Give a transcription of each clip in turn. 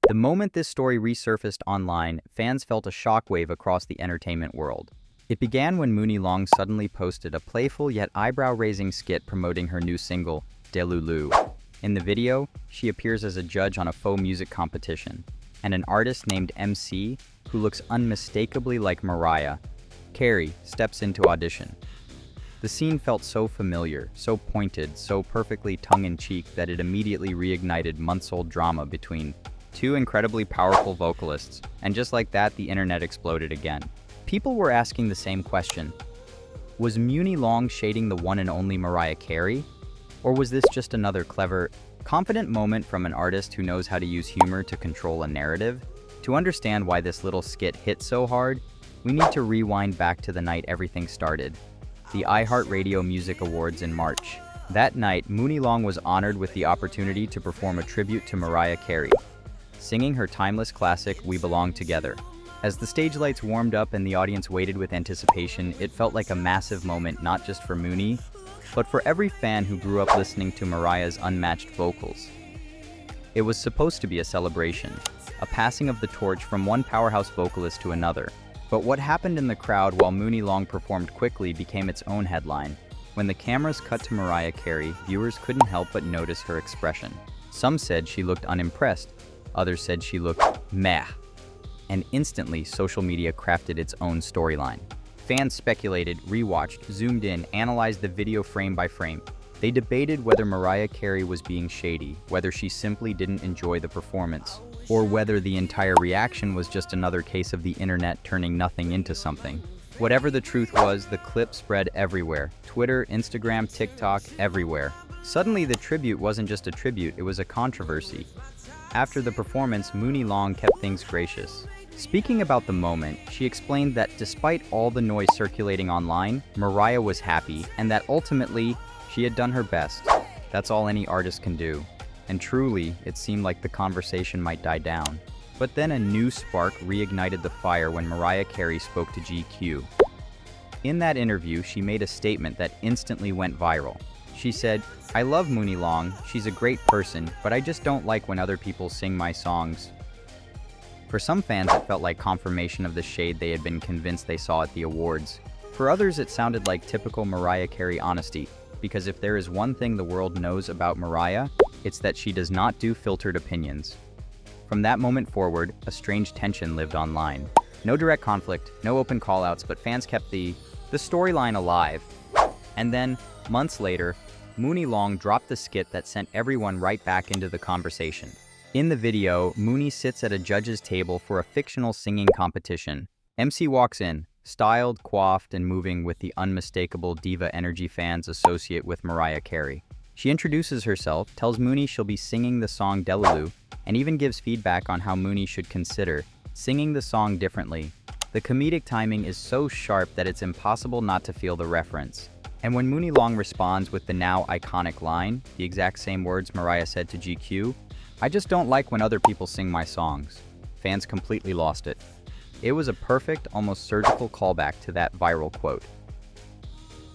The moment this story resurfaced online, fans felt a shockwave across the entertainment world. It began when Muni Long suddenly posted a playful yet eyebrow-raising skit promoting her new single, Delulu. In the video, she appears as a judge on a faux music competition, and an artist named MC, who looks unmistakably like Mariah Carey, steps into audition. The scene felt so familiar, so pointed, so perfectly tongue-in-cheek that it immediately reignited months-old drama between two incredibly powerful vocalists, and just like that, the internet exploded again. People were asking the same question. Was Muni Long shading the one and only Mariah Carey? Or was this just another clever, confident moment from an artist who knows how to use humor to control a narrative? To understand why this little skit hit so hard, we need to rewind back to the night everything started, the iHeartRadio Music Awards in March. That night, Muni Long was honored with the opportunity to perform a tribute to Mariah Carey, singing her timeless classic, We Belong Together. As the stage lights warmed up and the audience waited with anticipation, it felt like a massive moment not just for Muni, but for every fan who grew up listening to Mariah's unmatched vocals. It was supposed to be a celebration, a passing of the torch from one powerhouse vocalist to another. But what happened in the crowd while Muni Long performed quickly became its own headline. When the cameras cut to Mariah Carey, viewers couldn't help but notice her expression. Some said she looked unimpressed, others said she looked meh. And instantly, social media crafted its own storyline. Fans speculated, rewatched, zoomed in, analyzed the video frame by frame. They debated whether Mariah Carey was being shady, whether she simply didn't enjoy the performance, or whether the entire reaction was just another case of the internet turning nothing into something. Whatever the truth was, the clip spread everywhere. Twitter, Instagram, TikTok, everywhere. Suddenly, the tribute wasn't just a tribute, it was a controversy. After the performance, Muni Long kept things gracious. Speaking about the moment, she explained that despite all the noise circulating online, Mariah was happy, and that ultimately, she had done her best. That's all any artist can do. And truly, it seemed like the conversation might die down. But then a new spark reignited the fire when Mariah Carey spoke to GQ. In that interview, she made a statement that instantly went viral. She said, "I love Muni Long, she's a great person, but I just don't like when other people sing my songs." For some fans, it felt like confirmation of the shade they had been convinced they saw at the awards. For others, it sounded like typical Mariah Carey honesty, because if there is one thing the world knows about Mariah, it's that she does not do filtered opinions. From that moment forward, a strange tension lived online. No direct conflict, no open callouts, but fans kept the storyline alive. And then, months later, Muni Long dropped the skit that sent everyone right back into the conversation. In the video, Muni sits at a judge's table for a fictional singing competition. MC walks in, styled, coiffed, and moving with the unmistakable diva energy fans associate with Mariah Carey. She introduces herself, tells Muni she'll be singing the song Delulu, and even gives feedback on how Muni should consider singing the song differently. The comedic timing is so sharp that it's impossible not to feel the reference. And when Muni Long responds with the now iconic line, the exact same words Mariah said to GQ, "I just don't like when other people sing my songs," fans completely lost it. It was a perfect, almost surgical callback to that viral quote.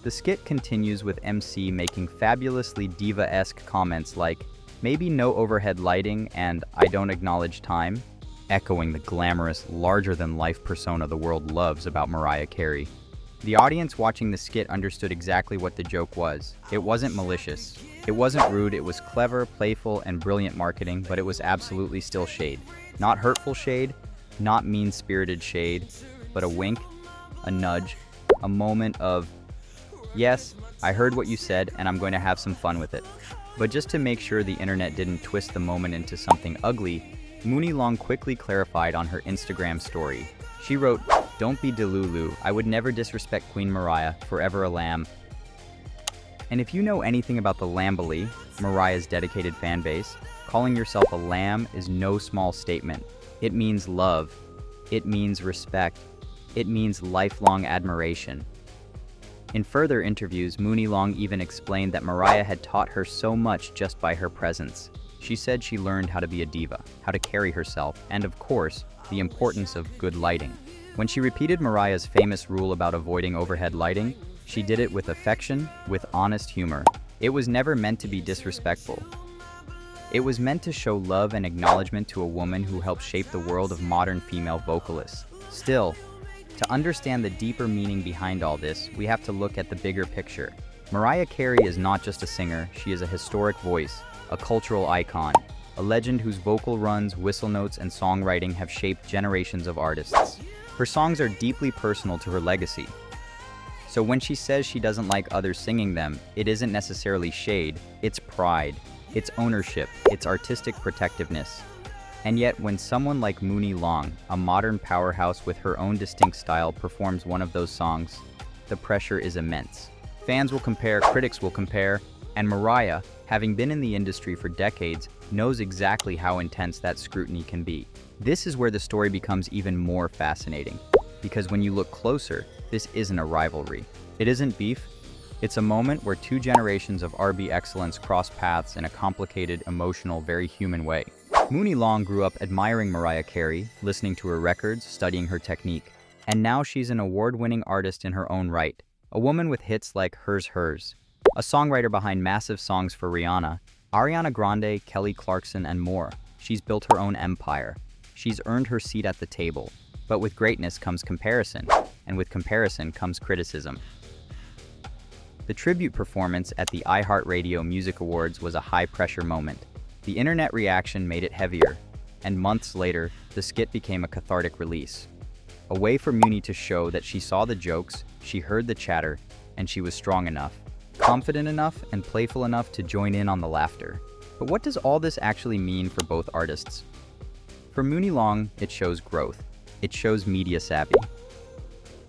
The skit continues with MC making fabulously diva-esque comments like, "Maybe no overhead lighting," and "I don't acknowledge time," echoing the glamorous, larger-than-life persona the world loves about Mariah Carey. The audience watching the skit understood exactly what the joke was. It wasn't malicious. It wasn't rude, it was clever, playful, and brilliant marketing, but it was absolutely still shade. Not hurtful shade, not mean-spirited shade, but a wink, a nudge, a moment of, "Yes, I heard what you said, and I'm going to have some fun with it." But just to make sure the internet didn't twist the moment into something ugly, Muni Long quickly clarified on her Instagram story. She wrote, "Don't be Delulu, I would never disrespect Queen Mariah, forever a lamb." And if you know anything about the Lambily, Mariah's dedicated fanbase, calling yourself a lamb is no small statement. It means love. It means respect. It means lifelong admiration. In further interviews, Muni Long even explained that Mariah had taught her so much just by her presence. She said she learned how to be a diva, how to carry herself, and of course, the importance of good lighting. When she repeated Mariah's famous rule about avoiding overhead lighting, she did it with affection, with honest humor. It was never meant to be disrespectful. It was meant to show love and acknowledgement to a woman who helped shape the world of modern female vocalists. Still, to understand the deeper meaning behind all this, we have to look at the bigger picture. Mariah Carey is not just a singer, she is a historic voice, a cultural icon, a legend whose vocal runs, whistle notes, and songwriting have shaped generations of artists. Her songs are deeply personal to her legacy. So when she says she doesn't like others singing them, it isn't necessarily shade, it's pride, it's ownership, it's artistic protectiveness. And yet, when someone like Muni Long, a modern powerhouse with her own distinct style, performs one of those songs, the pressure is immense. Fans will compare, critics will compare, and Mariah, having been in the industry for decades, knows exactly how intense that scrutiny can be. This is where the story becomes even more fascinating, because when you look closer, this isn't a rivalry. It isn't beef. It's a moment where two generations of R&B excellence cross paths in a complicated, emotional, very human way. Muni Long grew up admiring Mariah Carey, listening to her records, studying her technique, and now she's an award-winning artist in her own right, a woman with hits like Hers, a songwriter behind massive songs for Rihanna, Ariana Grande, Kelly Clarkson, and more. She's built her own empire. She's earned her seat at the table. But with greatness comes comparison, and with comparison comes criticism. The tribute performance at the iHeartRadio Music Awards was a high-pressure moment. The internet reaction made it heavier, and months later, the skit became a cathartic release. A way for Muni to show that she saw the jokes, she heard the chatter, and she was strong enough, confident enough, and playful enough to join in on the laughter. But what does all this actually mean for both artists? For Muni Long, it shows growth. It shows media savvy.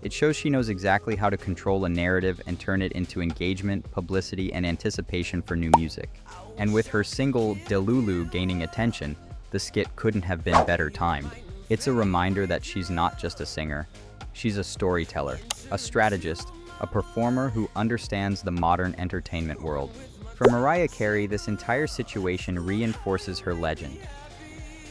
It shows she knows exactly how to control a narrative and turn it into engagement, publicity, and anticipation for new music. And with her single Delulu gaining attention, the skit couldn't have been better timed. It's a reminder that she's not just a singer. She's a storyteller, a strategist, a performer who understands the modern entertainment world. For Mariah Carey, this entire situation reinforces her legend.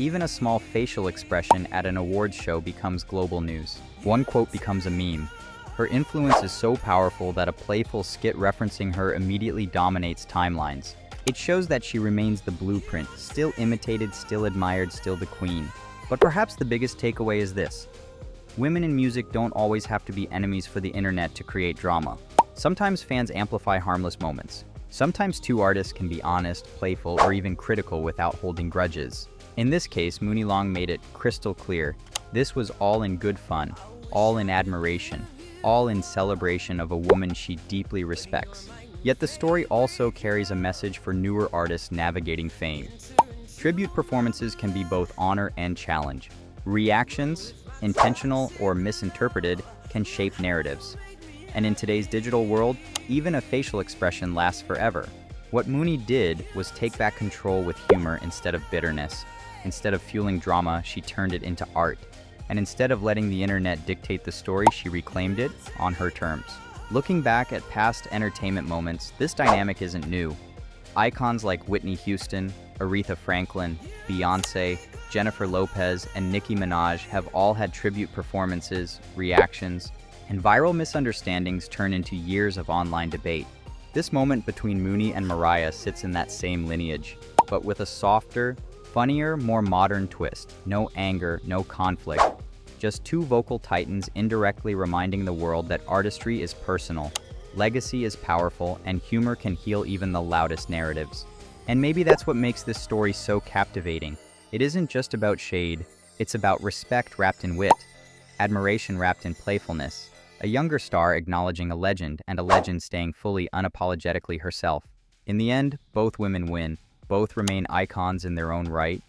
Even a small facial expression at an awards show becomes global news. One quote becomes a meme. Her influence is so powerful that a playful skit referencing her immediately dominates timelines. It shows that she remains the blueprint, still imitated, still admired, still the queen. But perhaps the biggest takeaway is this. Women in music don't always have to be enemies for the internet to create drama. Sometimes fans amplify harmless moments. Sometimes two artists can be honest, playful, or even critical without holding grudges. In this case, Muni Long made it crystal clear. This was all in good fun, all in admiration, all in celebration of a woman she deeply respects. Yet the story also carries a message for newer artists navigating fame. Tribute performances can be both honor and challenge. Reactions, intentional or misinterpreted, can shape narratives. And in today's digital world, even a facial expression lasts forever. What Muni did was take back control with humor instead of bitterness. Instead of fueling drama, she turned it into art. And instead of letting the internet dictate the story, she reclaimed it on her terms. Looking back at past entertainment moments, this dynamic isn't new. Icons like Whitney Houston, Aretha Franklin, Beyoncé, Jennifer Lopez, and Nicki Minaj have all had tribute performances, reactions, and viral misunderstandings turn into years of online debate. This moment between Muni and Mariah sits in that same lineage, but with a softer, funnier, more modern twist. No anger, no conflict. Just two vocal titans indirectly reminding the world that artistry is personal, legacy is powerful, and humor can heal even the loudest narratives. And maybe that's what makes this story so captivating. It isn't just about shade, it's about respect wrapped in wit, admiration wrapped in playfulness, a younger star acknowledging a legend, and a legend staying fully unapologetically herself. In the end, both women win. Both remain icons in their own right.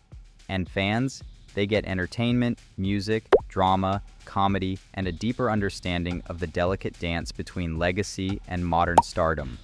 And fans, they get entertainment, music, drama, comedy, and a deeper understanding of the delicate dance between legacy and modern stardom.